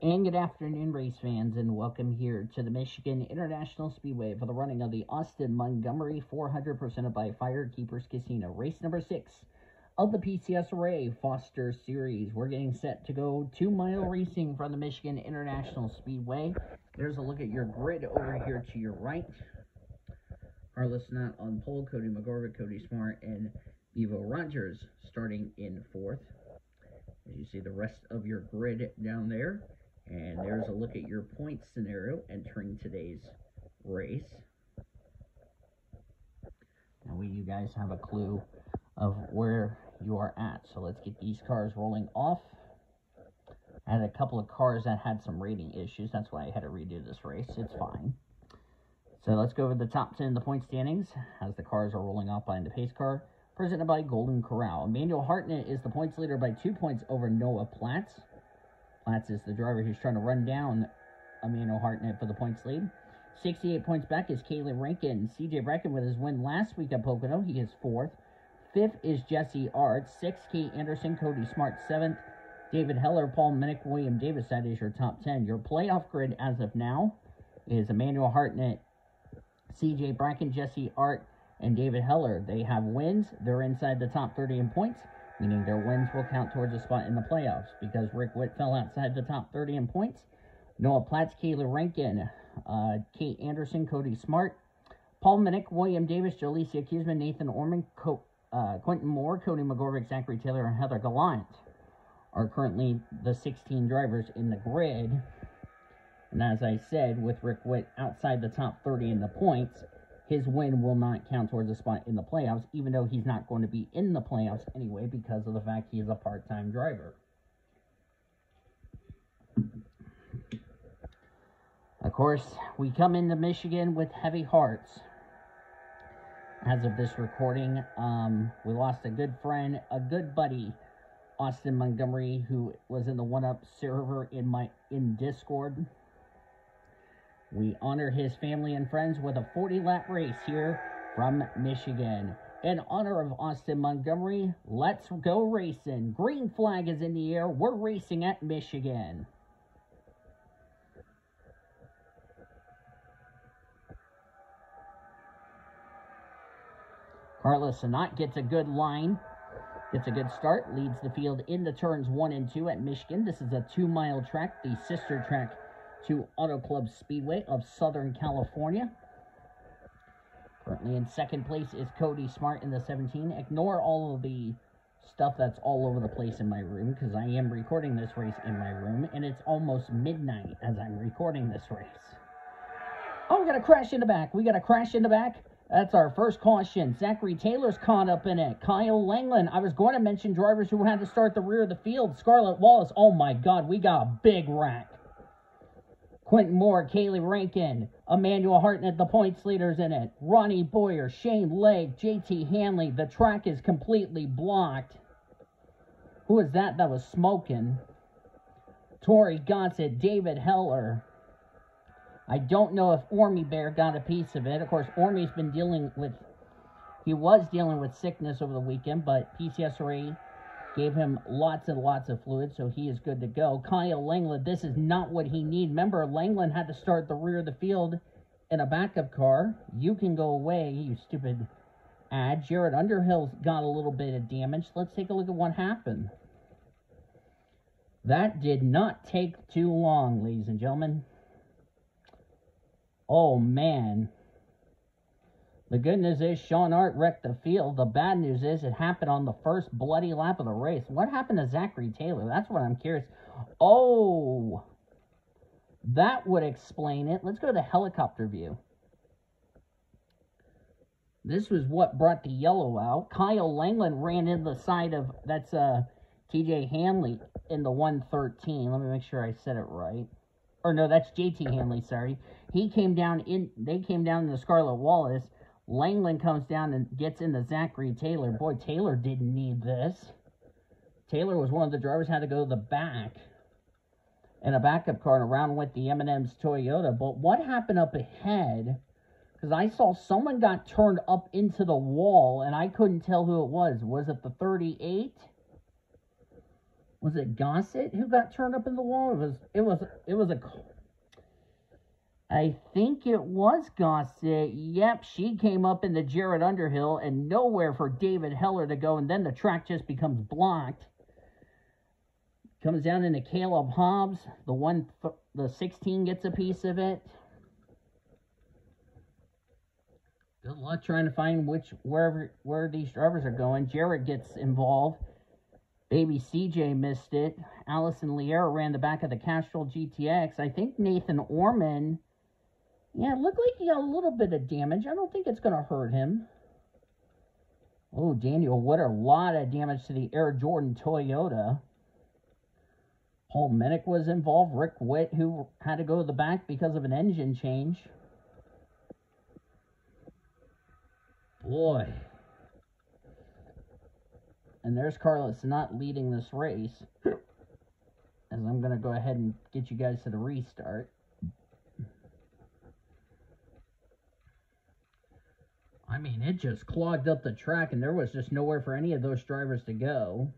And good afternoon, race fans, and welcome here to the Michigan International Speedway for the running of the Austin Montgomery 400% by Firekeepers Casino. Race number 6 of the PCSRA Foster Series. We're getting set to go 2-mile racing from the Michigan International Speedway. There's a look at your grid over here to your right. Carlos Knott on pole, Cody McGorvick, Cody Smart, and Bevo Rogers starting in 4th. As you see the rest of your grid down there. And there's a look at your points scenario entering today's race. Now you guys have a clue of where you are at. So let's get these cars rolling off. I had a couple of cars that had some rating issues. That's why I had to redo this race. It's fine. So let's go over the top 10 of the point standings as the cars are rolling off behind the pace car. Presented by Golden Corral. Emmanuel Hartnett is the points leader by 2 points over Noah Platts. Platts is the driver who's trying to run down Emmanuel Hartnett for the points lead. 68 points back is Caleb Rankin. CJ Brecken with his win last week at Pocono. He is 4th. 5th is Jesse Art. 6th, Kate Anderson. Cody Smart, 7th. David Heller, Paul Minnick, William Davis. That is your top 10. Your playoff grid as of now is Emmanuel Hartnett, CJ Bracken, Jesse Art, and David Heller. They have wins. They're inside the top 30 in points, meaning their wins will count towards a spot in the playoffs. Because Rick Witt fell outside the top 30 in points, Noah Platts, Kayla Rankin, Kate Anderson, Cody Smart, Paul Minnick, William Davis, Jalecia Kuzman, Nathan Orman, Quentin Moore, Cody McGorvick, Zachary Taylor, and Heather Gallant are currently the 16 drivers in the grid. And as I said, with Rick Witt outside the top 30 in the points, his win will not count towards a spot in the playoffs, even though he's not going to be in the playoffs anyway because of the fact he is a part-time driver. Of course, we come into Michigan with heavy hearts. As of this recording, we lost a good friend, a good buddy, Austin Montgomery, who was in the one-up server in Discord. We honor his family and friends with a 40-lap race here from Michigan. In honor of Austin Montgomery, let's go racing. Green flag is in the air. We're racing at Michigan. Carlos Knott gets a good line. Gets a good start. Leads the field into turns 1 and 2 at Michigan. This is a 2-mile track, the sister track to Auto Club Speedway of Southern California. Currently in second place is Cody Smart in the 17. Ignore all of the stuff that's all over the place in my room because I am recording this race in my room and it's almost midnight as I'm recording this race. Oh, we got a crash in the back. We got a crash in the back. That's our first caution. Zachary Taylor's caught up in it. Kyle Langland. I was going to mention drivers who had to start the rear of the field. Scarlett Wallace. Oh my God, we got a big wreck. Quentin Moore, Kaylee Rankin, Emmanuel Hartnett, the points leaders in it. Ronnie Boyer, Shane Legg, JT Hanley. The track is completely blocked. Who is that was smoking? Tori Gossett, David Heller. I don't know if Ormy Bear got a piece of it. Of course, Ormy's been he was dealing with sickness over the weekend, but PCSRA gave him lots and lots of fluid, so he is good to go. Kyle Langland, this is not what he needs. Remember, Langland had to start the rear of the field in a backup car. You can go away, you stupid ad. Jared Underhill's got a little bit of damage. Let's take a look at what happened. That did not take too long, ladies and gentlemen. Oh, man. The good news is Sean Art wrecked the field. The bad news is it happened on the first bloody lap of the race. What happened to Zachary Taylor? That's what I'm curious. Oh, that would explain it. Let's go to the helicopter view. This was what brought the yellow out. Kyle Langland ran in the side of, that's TJ Hanley in the 113. Let me make sure I said it right. Or no, that's JT Hanley, sorry. They came down in the Scarlett Wallace. Langland comes down and gets into Zachary Taylor. Boy, Taylor didn't need this. Taylor was one of the drivers who had to go to the back in a backup car and around with the M&M's Toyota. But what happened up ahead? Because I saw someone got turned up into the wall, and I couldn't tell who it was. Was it the 38? Was it Gossett who got turned up in the wall? I think it was Gossett. Yep, she came up in the Jared Underhill and nowhere for David Heller to go, and then the track just becomes blocked. Comes down into Caleb Hobbs. The 16 gets a piece of it. Good luck trying to find where these drivers are going. Jared gets involved. Baby CJ missed it. Allison Liera ran the back of the Castrol GTX. I think Nathan Orman, yeah, it looked like he got a little bit of damage. I don't think it's going to hurt him. Oh, Daniel Woodard, a lot of damage to the Air Jordan Toyota. Paul Minnick was involved. Rick Witt, who had to go to the back because of an engine change. Boy. And there's Carlos not leading this race. As I'm going to go ahead and get you guys to the restart. I mean, it just clogged up the track, and there was just nowhere for any of those drivers to go.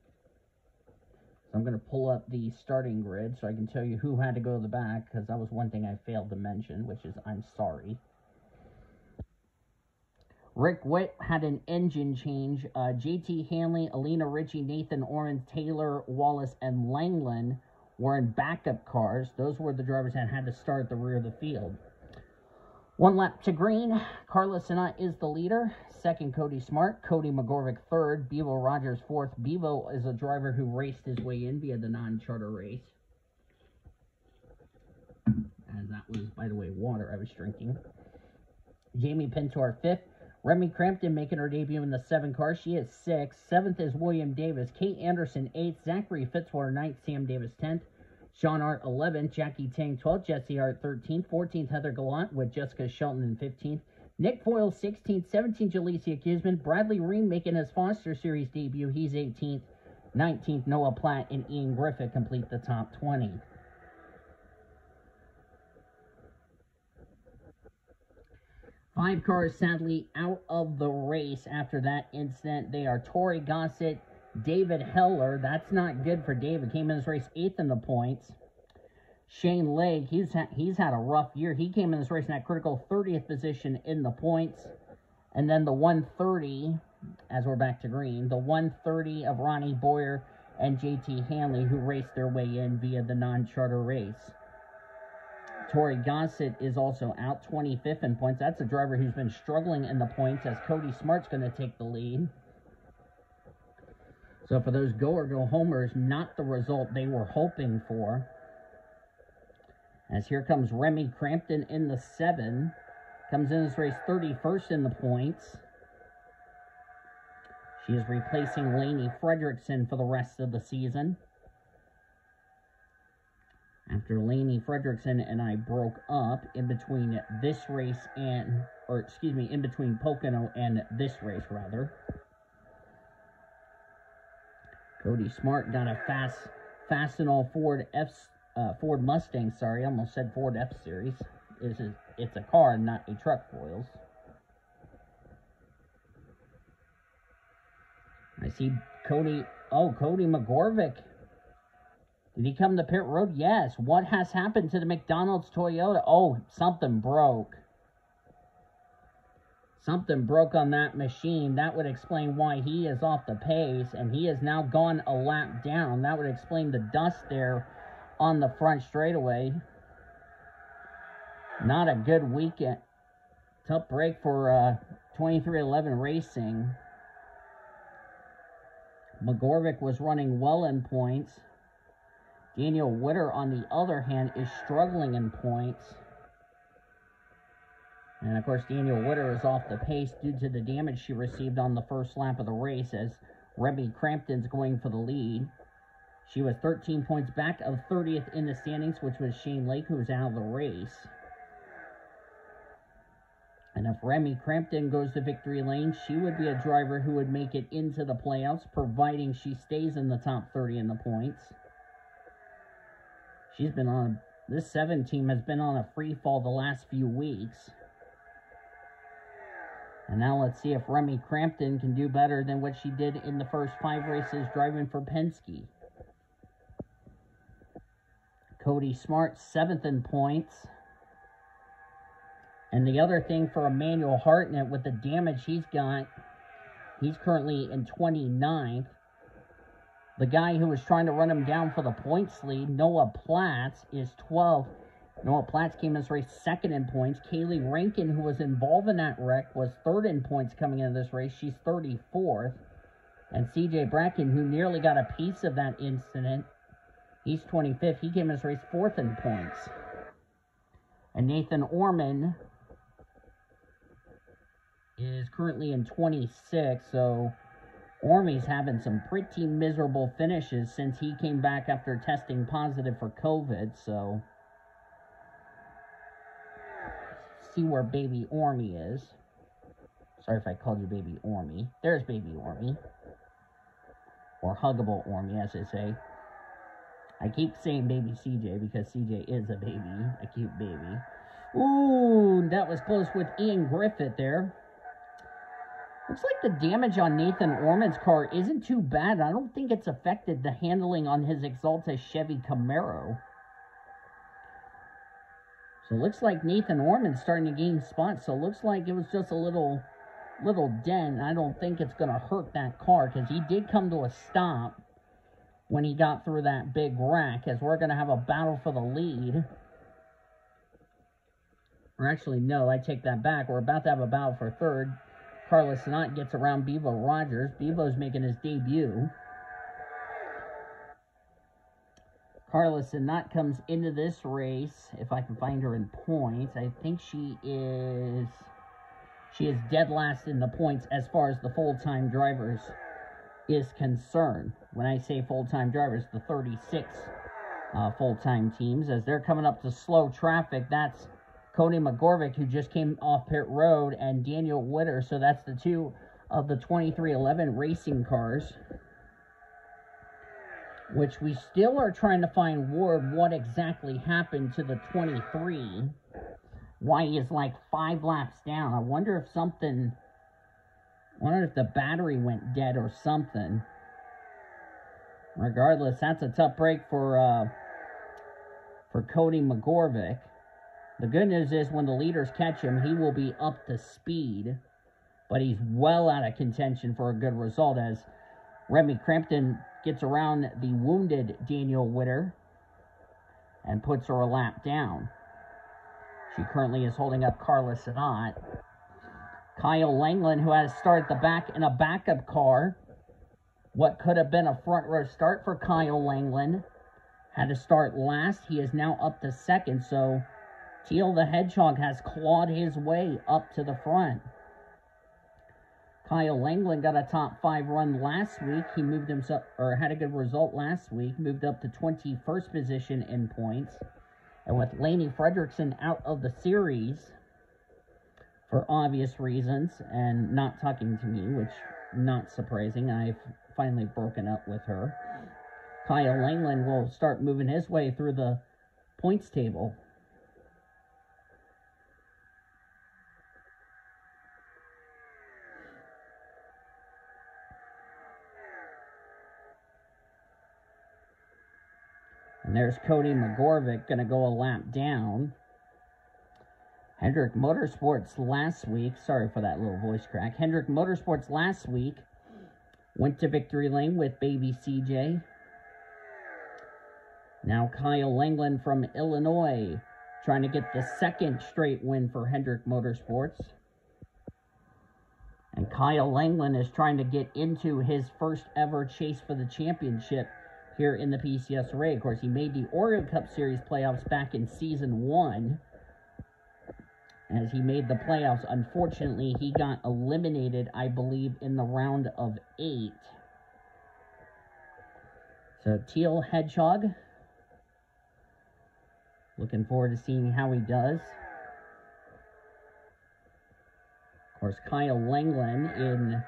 So I'm going to pull up the starting grid so I can tell you who had to go to the back, because that was one thing I failed to mention, which is I'm sorry. Rick Witt had an engine change. JT Hanley, Alina Ritchie, Nathan Oren, Taylor Wallace, and Langland were in backup cars. Those were the drivers that had to start at the rear of the field. One lap to green. Carlos Sinat is the leader. Second, Cody Smart. Cody McGorvick third. Bevo Rogers fourth. Bevo is a driver who raced his way in via the non-charter race. As that was, by the way, water I was drinking. Jamie Pintor fifth. Remy Crampton making her debut in the 7 car. She is 6th. 7th is William Davis. Kate Anderson 8th. Zachary Fitzwater 9th. Sam Davis 10th. Sean Hart 11th. Jackie Tang 12th. Jesse Hart 13th. 14th Heather Gallant with Jessica Shelton in 15th. Nick Foyle 16th. 17th Jalecia Kisman. Bradley Ream making his Foster Series debut. He's 18th. 19th Noah Platt and Ian Griffith complete the top 20. Five cars sadly out of the race after that incident. They are Tori Gossett, David Heller. That's not good for David. Came in this race 8th in the points. Shane Legg, he's had a rough year. He came in this race in that critical 30th position in the points. And then the 130, as we're back to green, the 130 of Ronnie Boyer and JT Hanley, who raced their way in via the non-charter race. Tori Gossett is also out, 25th in points. That's a driver who's been struggling in the points, as Cody Smart's going to take the lead. So for those go-or-go-homers, not the result they were hoping for. As here comes Remy Crampton in the 7. Comes in this race 31st in the points. She is replacing Lainey Fredrickson for the rest of the season. After Lainey Fredrickson and I broke up in between this race and, in between Pocono and this race, rather. Cody Smart got a Fastenal Ford Mustang, sorry, I almost said Ford F-Series. It's a car, not a truck, Royals. I see Cody McGorvick. Did he come to pit road? Yes. What has happened to the McDonald's Toyota? Oh, something broke. Something broke on that machine. That would explain why he is off the pace, and he has now gone a lap down. That would explain the dust there on the front straightaway. Not a good weekend. Tough break for 2311 Racing. McGorvick was running well in points. Daniel Witter, on the other hand, is struggling in points. And, of course, Daniel Witter is off the pace due to the damage she received on the first lap of the race, as Remy Crampton's going for the lead. She was 13 points back of 30th in the standings, which was Shane Lake, who was out of the race. And if Remy Crampton goes to victory lane, she would be a driver who would make it into the playoffs, providing she stays in the top 30 in the points. This 7 team has been on a free fall the last few weeks. And now let's see if Remy Crampton can do better than what she did in the first 5 races driving for Penske. Cody Smart, 7th in points. And the other thing for Emmanuel Hartnett, with the damage he's got, he's currently in 29th. The guy who was trying to run him down for the points lead, Noah Platts, is 12th. Noah Platts came in this race 2nd in points. Kaylee Rankin, who was involved in that wreck, was 3rd in points coming into this race. She's 34th. And CJ Bracken, who nearly got a piece of that incident, he's 25th. He came in this race 4th in points. And Nathan Orman is currently in 26, so Ormy's having some pretty miserable finishes since he came back after testing positive for COVID, so see where baby Ormy is. Sorry if I called you baby Ormy. There's baby Ormy. Or huggable Ormy, as they say. I keep saying baby CJ because CJ is a baby, a cute baby. Ooh, that was close with Ian Griffith there. Looks like the damage on Nathan Orman's car isn't too bad. I don't think it's affected the handling on his Exalta Chevy Camaro. So it looks like Nathan Orman's starting to gain spots. So it looks like it was just a little dent. I don't think it's going to hurt that car because he did come to a stop when he got through that big wreck, as we're going to have a battle for the lead. Or actually, no, I take that back. We're about to have a battle for 3rd. Carlos Sinat gets around Bevo Rogers. Bevo's making his debut. Carlos Sinat comes into this race, if I can find her in points. I think she is dead last in the points as far as the full-time drivers is concerned. When I say full-time drivers, the 36 full-time teams. As they're coming up to slow traffic, that's Cody McGorvick, who just came off pit road, and Daniel Witter. So that's the two of the 2311 racing cars, which we still are trying to find word what exactly happened to the 23. Why he is like 5 laps down. I wonder if the battery went dead or something. Regardless, that's a tough break for Cody McGorvick. The good news is when the leaders catch him, he will be up to speed. But he's well out of contention for a good result as Remy Crampton gets around the wounded Daniel Witter and puts her a lap down. She currently is holding up Carla Sinat. Kyle Langland, who has to start at the back in a backup car. What could have been a front row start for Kyle Langland had to start last. He is now up to 2nd, so Teal the Hedgehog has clawed his way up to the front. Kyle Langland got a top 5 run last week. He moved himself, or had a good result last week, moved up to 21st position in points. And with Laney Fredrickson out of the series for obvious reasons and not talking to me, which not surprising, I've finally broken up with her. Kyle Langland will start moving his way through the points table. And there's Cody McGorvick going to go a lap down. Hendrick Motorsports last week, sorry for that little voice crack. Hendrick Motorsports last week went to victory lane with baby CJ. Now Kyle Langland from Illinois trying to get the 2nd straight win for Hendrick Motorsports. And Kyle Langland is trying to get into his first ever chase for the championship here in the PCSRA. Of course, he made the Oreo Cup Series playoffs back in Season 1. As he made the playoffs, unfortunately, he got eliminated, I believe, in the round of 8. So, Teal Hedgehog. Looking forward to seeing how he does. Of course, Kyle Langland in...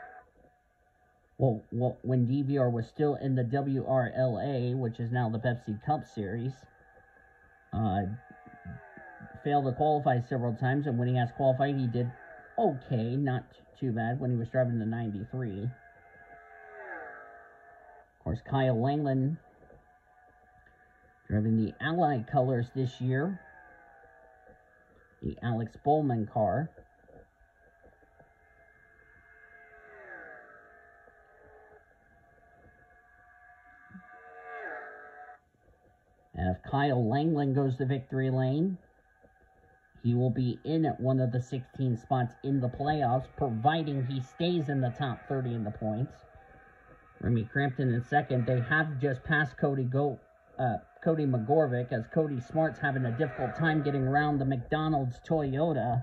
Well, when DVR was still in the WRLA, which is now the Pepsi Cup Series, failed to qualify several times, and when he has qualified, he did okay, not too bad, when he was driving the 93. Of course, Kyle Langland Driving the Allied colors this year, the Alex Bowman car. And if Kyle Langland goes to victory lane, he will be in at one of the 16 spots in the playoffs, providing he stays in the top 30 in the points. Remy Crampton in second. They have just passed Cody McGorvick, as Cody Smart's having a difficult time getting around the McDonald's Toyota,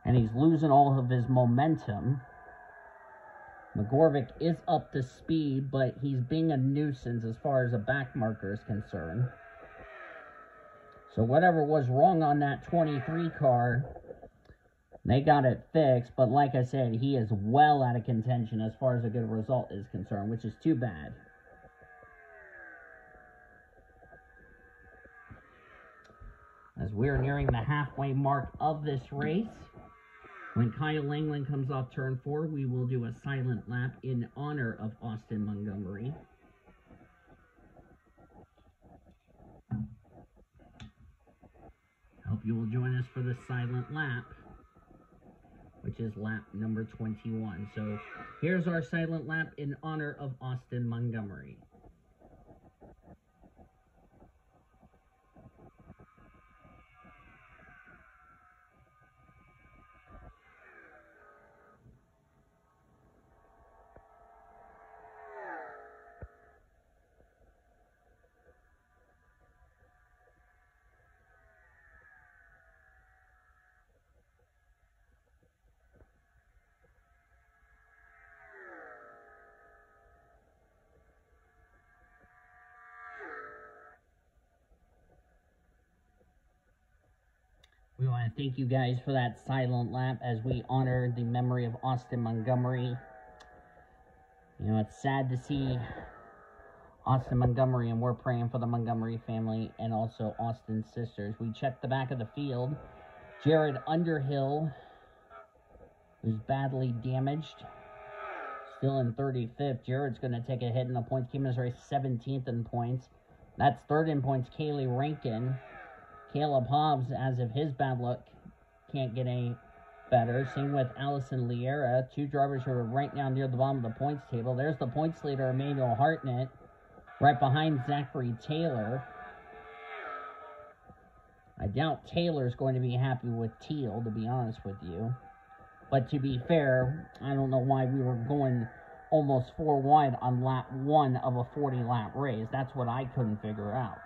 and he's losing all of his momentum. McGorvick is up to speed, but he's being a nuisance as far as a back marker is concerned. So whatever was wrong on that 23 car, they got it fixed. But like I said, he is well out of contention as far as a good result is concerned, which is too bad. As we're nearing the halfway mark of this race, when Kyle Langland comes off turn 4, we will do a silent lap in honor of Austin Montgomery. Hope you will join us for the silent lap, which is lap number 21. So here's our silent lap in honor of Austin Montgomery. We want to thank you guys for that silent lap as we honor the memory of Austin Montgomery. You know, it's sad to see Austin Montgomery, and we're praying for the Montgomery family and also Austin's sisters. We checked the back of the field. Jared Underhill, who's badly damaged, still in 35th. Jared's going to take a hit in the points, keeping his race 17th in points. That's third in points, Kaylee Rankin. Caleb Hobbs, as of his bad luck, can't get any better. Same with Allison Liera, two drivers who are right now near the bottom of the points table. There's the points leader, Emmanuel Hartnett, right behind Zachary Taylor. I doubt Taylor's going to be happy with Teal, to be honest with you. But to be fair, I don't know why we were going almost 4 wide on lap 1 of a 40-lap race. That's what I couldn't figure out.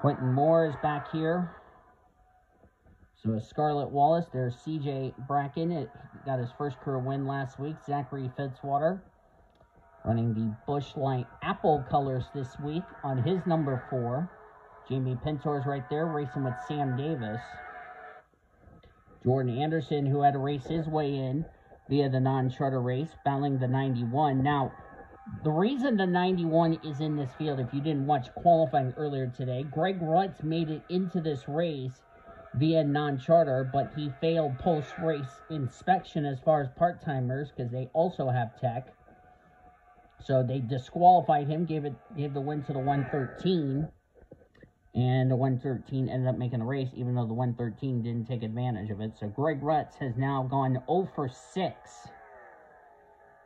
Quentin Moore is back here. So is Scarlett Wallace. There's CJ Bracken. It got his first career win last week. Zachary Fitzwater running the Busch Light Apple colors this week on his number 4. Jamie Pintor's right there racing with Sam Davis. Jordan Anderson, who had to race his way in via the non-charter race, battling the 91. Now, the reason the 91 is in this field, if you didn't watch qualifying earlier today, Greg Rutz made it into this race via non-charter, but he failed post-race inspection as far as part-timers because they also have tech. So they disqualified him, gave the win to the 113, and the 113 ended up making the race, even though the 113 didn't take advantage of it. So Greg Rutz has now gone 0 for 6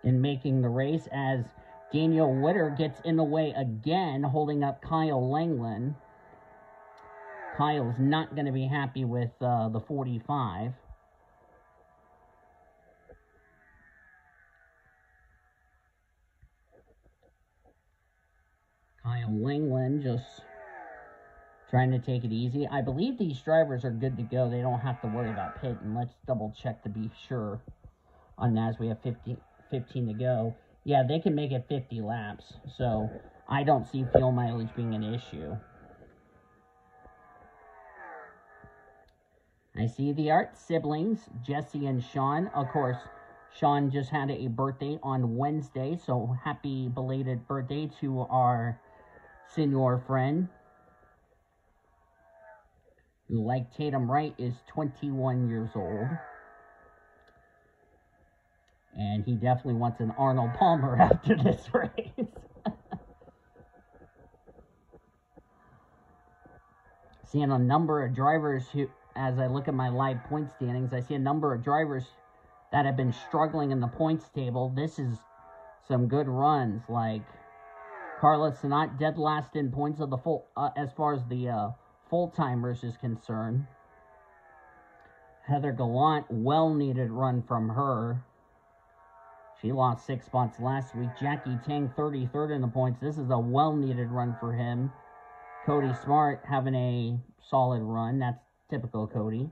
in making the race as Daniel Witter gets in the way again, holding up Kyle Langland. Kyle's not going to be happy with the 45. Kyle Langland just trying to take it easy. I believe these drivers are good to go. They don't have to worry about pitting. Let's double check to be sure on that as we have 15 to go. Yeah, they can make it 50 laps, so I don't see fuel mileage being an issue. I see the Art siblings, Jesse and Sean. Of course, Sean just had a birthday on Wednesday, so happy belated birthday to our senior friend, who, like Tatum Wright, is 21 years old. And he definitely wants an Arnold Palmer after this race. Seeing a number of drivers who, as I look at my live point standings, I see a number of drivers that have been struggling in the points table. This is some good runs, like Carlos Sanat, dead last in points of the full, as far as the full-timers is concerned. Heather Gallant, well-needed run from her. She lost 6 spots last week. Jackie Tang, 33rd in the points. This is a well-needed run for him. Cody Smart having a solid run. That's typical Cody.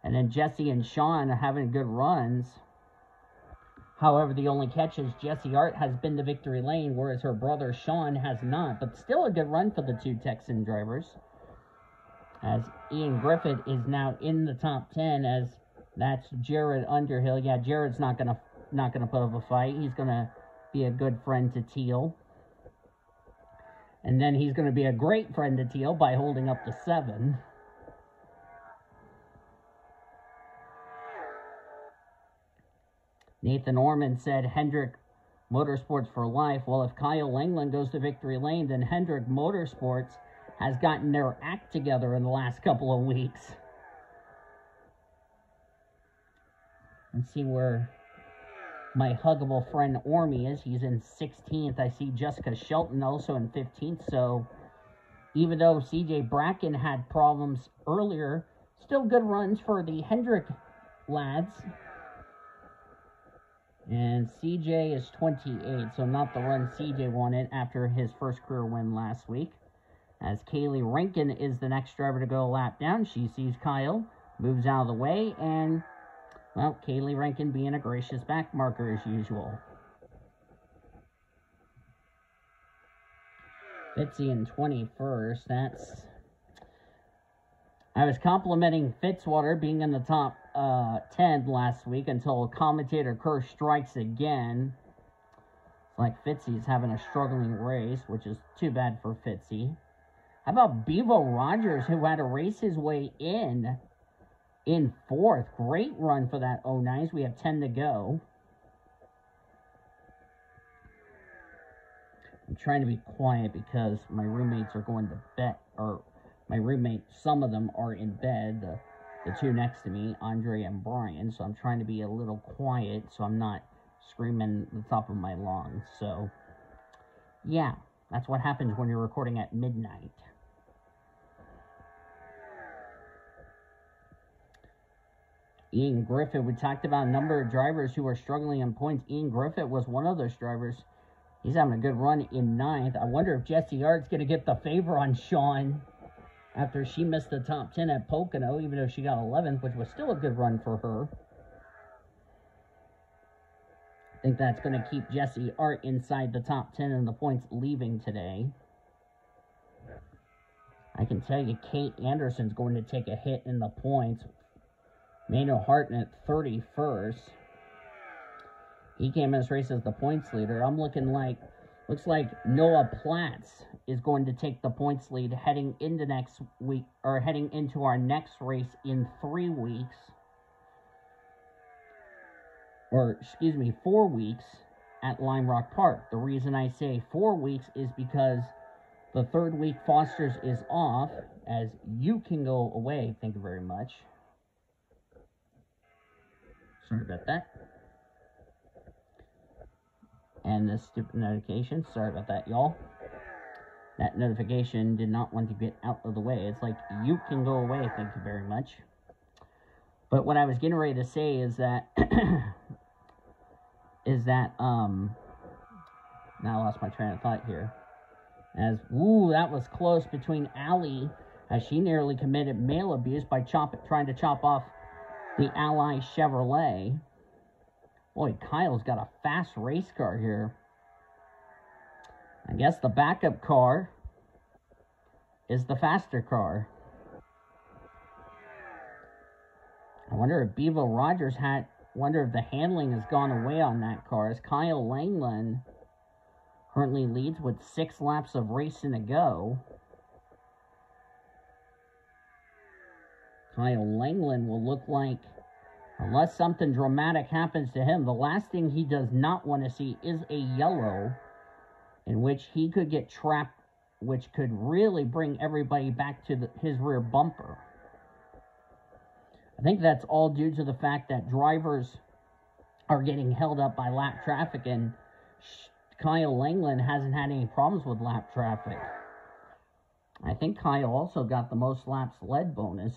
And then Jesse and Sean are having good runs. However, the only catch is Jesse Art has been to victory lane, whereas her brother Sean has not. But still a good run for the two Texan drivers. As Ian Griffith is now in the top 10, as that's Jared Underhill. Yeah, Jared's not gonna put up a fight. He's gonna be a good friend to Teal. And then he's going to be a great friend to Teal by holding up to 7. Nathan Orman said Hendrick Motorsports for life. Well, if Kyle Langland goes to victory lane, then Hendrick Motorsports has gotten their act together in the last couple of weeks. Let's see where my huggable friend Ormy is. He's in 16th. I see Jessica Shelton also in 15th. So even though CJ Bracken had problems earlier, still good runs for the Hendrick lads. And CJ is 28, so not the run CJ wanted after his first career win last week. As Kaylee Rankin is the next driver to go a lap down. She sees Kyle, moves out of the way, and well, Kaylee Rankin being a gracious back marker as usual. Fitzy in 21st. I was complimenting Fitzwater being in the top 10 last week until commentator Kerr strikes again. It's like Fitzy's having a struggling race, which is too bad for Fitzy. How about Bevo Rogers, who had to race his way in 4th. Great run for that 09s. We have 10 to go. I'm trying to be quiet because my roommates are going to bed, or my roommate, some of them are in bed, the two next to me, Andre and Brian, so I'm trying to be a little quiet so I'm not screaming at the top of my lungs. So, yeah, that's what happens when you're recording at midnight. Ian Griffith, we talked about a number of drivers who are struggling in points. Ian Griffith was one of those drivers. He's having a good run in 9th. I wonder if Jessie Art's going to get the favor on Sean after she missed the top 10 at Pocono, even though she got 11th, which was still a good run for her. I think that's going to keep Jessie Art inside the top 10 in the points leaving today. I can tell you Kate Anderson's going to take a hit in the points. Manuel Harton at 31st. He came in this race as the points leader. I'm looking like, looks like Noah Platts is going to take the points lead heading into next week, or heading into our next race in 3 weeks. Or, excuse me, 4 weeks at Lime Rock Park. The reason I say 4 weeks is because the 3rd week Foster's is off, as you can go away. Thank you very much. Sorry about that. And this stupid notification. Sorry about that, y'all. That notification did not want to get out of the way. It's like, you can go away. Thank you very much. But what I was getting ready to say is that... now I lost my train of thought here. As, ooh, that was close between Allie, as she nearly committed male abuse by trying to chop off the Ally Chevrolet. Boy, Kyle's got a fast race car here. I guess the backup car is the faster car. I wonder if Bevo Rogers wonder if the handling has gone away on that car, as Kyle Langland currently leads with 6 laps of racing to go. Kyle Langland will look like, unless something dramatic happens to him, the last thing he does not want to see is a yellow, in which he could get trapped which could really bring everybody back to his rear bumper. I think that's all due to the fact that drivers are getting held up by lap traffic, and Kyle Langland hasn't had any problems with lap traffic. I think Kyle also got the most laps led bonus,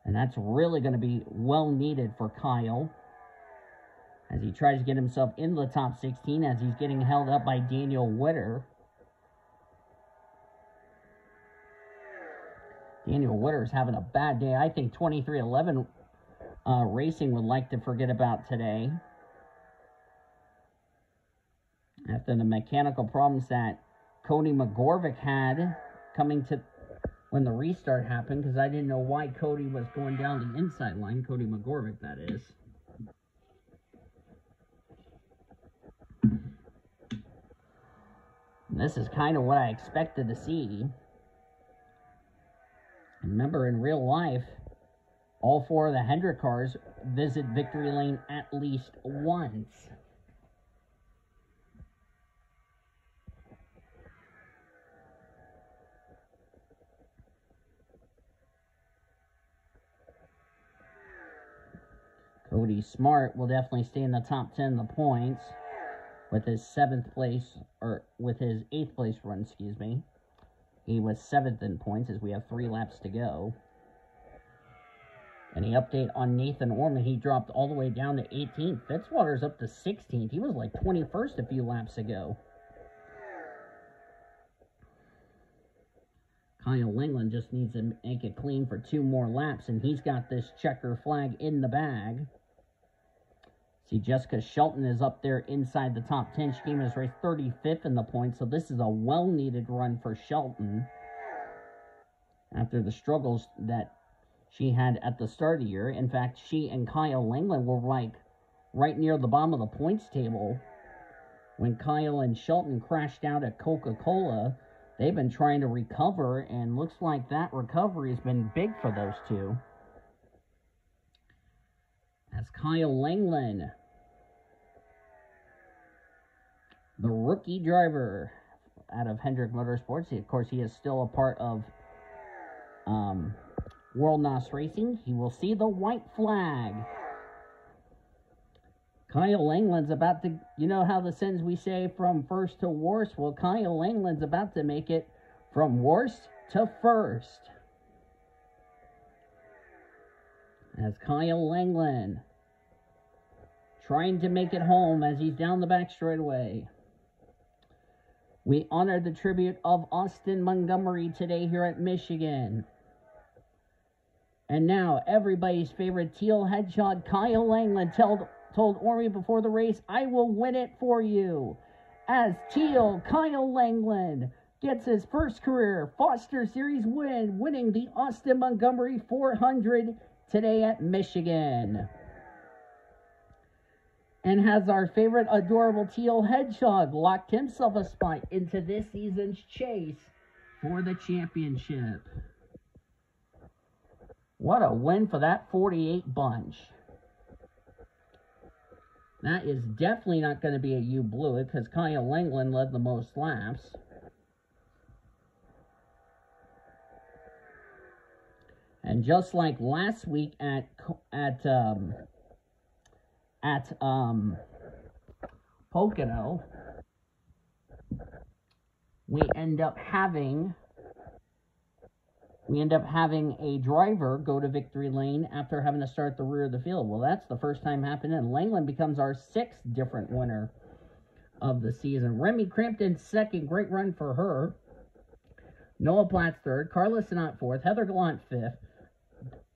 and that's really going to be well needed for Kyle as he tries to get himself into the top 16 as he's getting held up by Daniel Witter. Daniel Witter's having a bad day. I think 2311 Racing would like to forget about today. After the mechanical problems that Cody McGorvick had coming to when the restart happened, because I didn't know why Cody was going down the inside line. Cody McGorvick, that is. And this is kind of what I expected to see. Remember, in real life, all four of the Hendrick cars visit victory lane at least once. Cody Smart will definitely stay in the top 10 in the points with his 7th place, or with his 8th place run, excuse me. He was 7th in points as we have 3 laps to go. Any update on Nathan Orman? He dropped all the way down to 18th. Fitzwater's up to 16th. He was like 21st a few laps ago. Kyle Langland just needs to make it clean for 2 more laps, and he's got this checker flag in the bag. See, Jessica Shelton is up there inside the top 10. She came in this race 35th in the points, so this is a well-needed run for Shelton after the struggles that she had at the start of the year. In fact, she and Kyle Langland were like right near the bottom of the points table when Kyle and Shelton crashed out at Coca-Cola. They've been trying to recover, and looks like that recovery has been big for those two. That's Kyle Langland, the rookie driver out of Hendrick Motorsports. Of course, he is still a part of World NOS Racing. He will see the white flag. Kyle Langland's about to, you know how the sentence we say from first to worst? Well, Kyle Langland's about to make it from worst to first. As Kyle Langland trying to make it home as he's down the back straightaway. We honored the tribute of Austin Montgomery today here at Michigan. And now, everybody's favorite teal hedgehog, Kyle Langland, told Ormy before the race, "I will win it for you." As teal, Kyle Langland gets his first career Foster Series win, winning the Austin Montgomery 400 today at Michigan. And has our favorite adorable teal hedgehog locked himself a spot into this season's chase for the championship. What a win for that 48 bunch. That is definitely not going to be a "you blew it" because Kyle Langland led the most laps. And just like last week at Pocono, we end up having a driver go to victory lane after having to start the rear of the field. Well, that's the first time happening, and Langland becomes our 6th different winner of the season. Remy Crampton 2nd, great run for her. Noah Platts 3rd, Carla Sinat 4th, Heather Gallant 5th,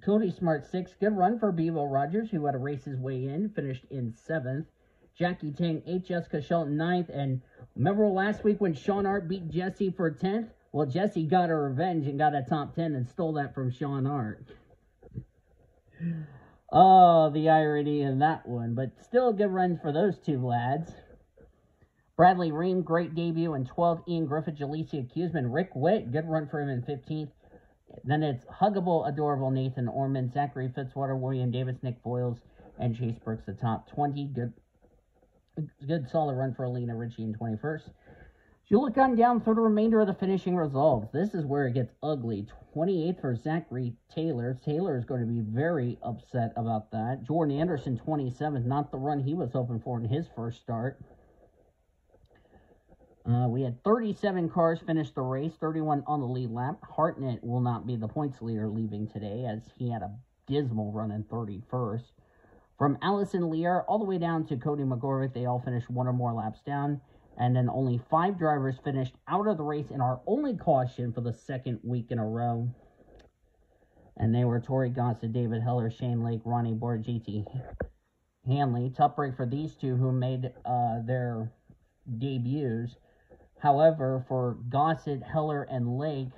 Cody Smart 6th, good run for Bevo Rogers, who had to race his way in, finished in 7th. Jackie Tang 8th, Jessica Shelton 9th, and remember last week when Sean Hart beat Jesse for 10th? Well, Jesse got her revenge and got a top 10 and stole that from Sean Hart. Oh, the irony in that one, but still a good run for those two lads. Bradley Ream, great debut in 12th. Ian Griffith, Jalecia Cuseman, Rick Witt, good run for him in 15th. Then it's huggable, adorable Nathan Orman, Zachary Fitzwater, William Davis, Nick Boyles, and Chase Brooks, the top 20. Good solid run for Alina Ritchie in 21st. As you look on down through the remainder of the finishing results, this is where it gets ugly. 28th for Zachary Taylor. Taylor is going to be very upset about that. Jordan Anderson, 27th. Not the run he was hoping for in his first start. We had 37 cars finish the race, 31 on the lead lap. Hartnett will not be the points leader leaving today, as he had a dismal run in 31st. From Allison Lear all the way down to Cody McGorvick, they all finished one or more laps down. And then only 5 drivers finished out of the race in our only caution for the second week in a row. And they were Tori Gossett, David Heller, Shane Lake, Ronnie Board, JT Hanley. Tough break for these two who made their debuts. However, for Gossett, Heller, and Lake,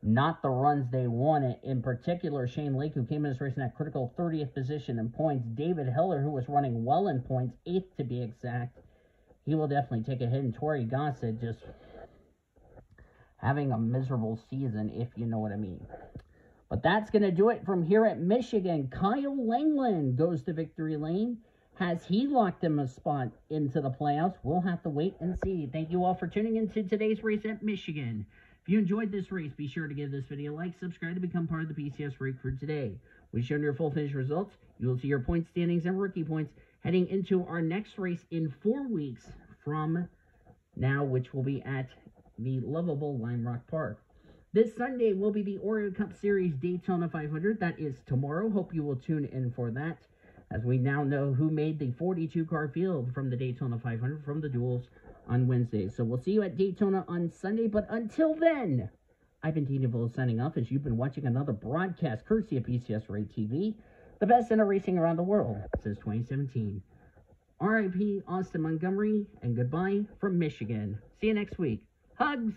not the runs they wanted. In particular, Shane Lake, who came in this race in that critical 30th position in points. David Heller, who was running well in points, 8th to be exact. He will definitely take a hit. And Tori Gossett just having a miserable season, if you know what I mean. But that's going to do it from here at Michigan. Kyle Langland goes to victory lane. Has he locked him a spot into the playoffs? We'll have to wait and see. Thank you all for tuning into today's race at Michigan. If you enjoyed this race, be sure to give this video a like, subscribe to become part of the PCSRA crew today. We've shown your full finish results. You will see your point standings and rookie points heading into our next race in 4 weeks from now, which will be at the lovable Lime Rock Park. This Sunday will be the Oreo Cup Series Daytona 500. That is tomorrow. Hope you will tune in for that, as we now know who made the 42-car field from the Daytona 500 from the duels on Wednesday. So we'll see you at Daytona on Sunday, but until then, I've been Tina signing off as you've been watching another broadcast courtesy of PCSRA TV, the best in racing around the world since 2017. R.I.P. Austin Montgomery, and goodbye from Michigan. See you next week. Hugs!